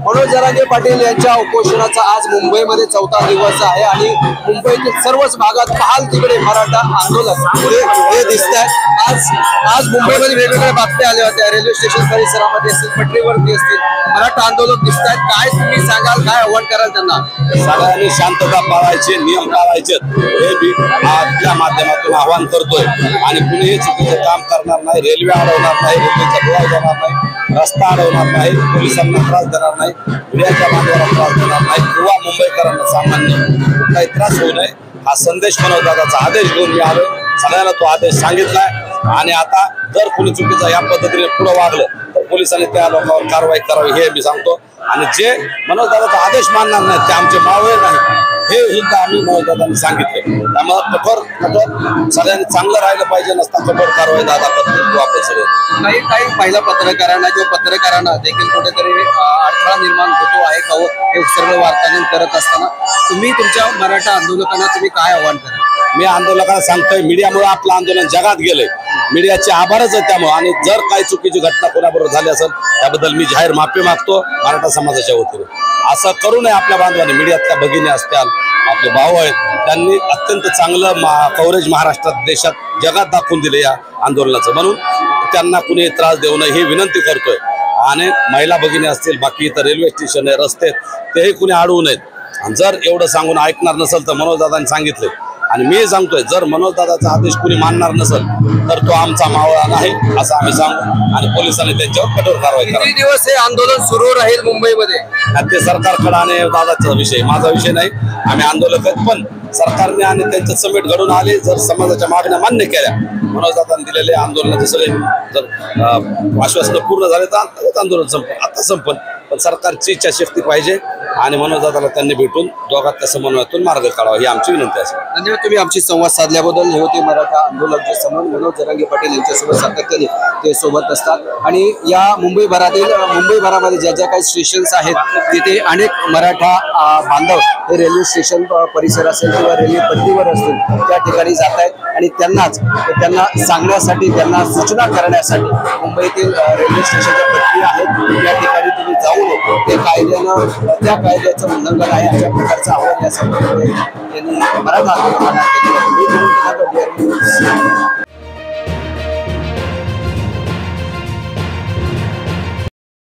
मनोज जरांगे पाटील यांच्या उपोषणाचा आज मुंबईमध्ये 4था दिवस आहे आणि मुंबईतील सर्वच भागात पाहाल तिकडे मराठा आंदोलन हे दिसत आहे। आज मुंबईमध्ये वेगवेगळ्या बातम्या आल्या होत्या, रेल्वे स्टेशन परिसरामध्ये असतील, पटरीवरती असतील, मराठा आंदोलन दिसत आहेत। काय तुम्ही सांगाल, काय आव्हान कराल त्यांना? सगळ्यांनी शांतता पाळायची, नियम पाळायचे हे मी आपल्या माध्यमातून आवाहन करतोय। आणि कुणीही चुकीचं काम करणार नाही, रेल्वे अडवणार नाही, रेल्वेचा डोळा देणार नाही, रस्ता अडवणार नाही, पोलिसांना त्रास देणार नाही, मीडियाच्या बांधवाला त्रास देणार नाही किंवा मुंबईकरांना सामान्य कुठलाही त्रास होऊ नये हा संदेश मनोज दादाचा आदेश घेऊन मी आलोय। सगळ्यांना तो आदेश सांगितलाय आणि आता जर कोणी चुकीचं या पद्धतीने पुढे वागलं तर पोलिसांनी त्या लोकांवर कारवाई करावी हे मी सांगतो। आणि जे मनोज दादाचा आदेश मानणार नाहीत ते आमचे मावळे नाही हे सुद्धा आम्ही मनोज दादांनी सांगितले। त्यामुळे कठोर सगळ्यांनी चांगलं राहिलं पाहिजे, नसता कठोर कारवाई दादा करतो आपण सगळे। काही पहिल्या पत्रकारांना किंवा पत्रकारांना देखील कुठेतरी अडथळा निर्माण होतो आहे का हे सर्व वार्तांकन करत असताना तुम्ही तुमच्या मराठा आंदोलकांना तुम्ही काय आव्हान कराल? मी आंदोलकांना सांगतोय, मीडियामुळे आपलं आंदोलन जगात गेलंय, मीडियाचे आभारच आहे त्यामुळे। आणि जर काही चुकीची घटना कोणाबरोबर झाली असेल त्याबद्दल मी जाहीर माफी मागतो मराठा समाजाच्या वतीने। असं करू नये आपल्या बांधवांनी, मीडियातल्या भगिनी असतील, आपले भाऊ आहेत, त्यांनी अत्यंत चांगलं कव्हरेज महाराष्ट्रात, देशात, जगात दाखवून दिले या आंदोलनाचं, म्हणून त्यांना कुणी त्रास देऊ नये ही विनंती करतोय। आणि महिला भगिनी असतील, बाकी इतर रेल्वे स्टेशन आहे, रस्ते, तेही कुणी अडवू नयेत। आणि जर एवढं सांगून ऐकणार नसेल तर मनोज दादांनी सांगितले आणि मी सांगतोय, जर मनोज दादाचा आदेश कुणी मानणार नसेल तर तो आमचा मावळा नाही असं आम्ही सांगू आणि पोलिसांनी त्यांच्यावर कठोर कारवाई करावी। किती दिवस हे आंदोलन सुरू राहील मुंबईमध्ये? ते सरकारकडे आणि दादाचा विषय, माझा विषय नाही। आम्ही आंदोलक आहेत, पण सरकारने आणि त्यांचं समेट घडून आले, जर समाजाच्या मागण्या मान्य केल्या, मनोज दादांनी दिलेले आंदोलनाचे सगळे जर आश्वासनं पूर्ण झाले तर आंदोलन संपन, आता संपन। पण सरकारची इच्छाशक्ती पाहिजे आणि मनोज दादाला त्यांनी भेटून दोघांच्या समन्वयातून मार्ग काढावा ही आमची विनंती असेल। धन्यवाद, तुम्ही आमची संवाद साधल्याबद्दल। हे होते मराठा आंदोलक जे मनोज जरांगे पाटील यांच्यासोबत सातत्याने ते सोबत असतात। आणि या मुंबईभरामध्ये ज्या ज्या काही स्टेशन्स आहेत तिथे अनेक मराठा बांधव हे रेल्वे स्टेशन परिसर असेल किंवा रेल्वे पट्टीवर असतील त्या ठिकाणी जात आहेत आणि त्यांना सांगण्यासाठी, त्यांना सूचना करण्यासाठी मुंबईतील रेल्वे स्टेशनच्या पट्टी आहेत त्या ठिकाणी तुम्ही जाऊ नये, ते त्या कायद्याचं उल्लंघन आहे अशा प्रकारचं आव्हान या संदर्भात त्यांनी मराठा आंदोलकांना केलं।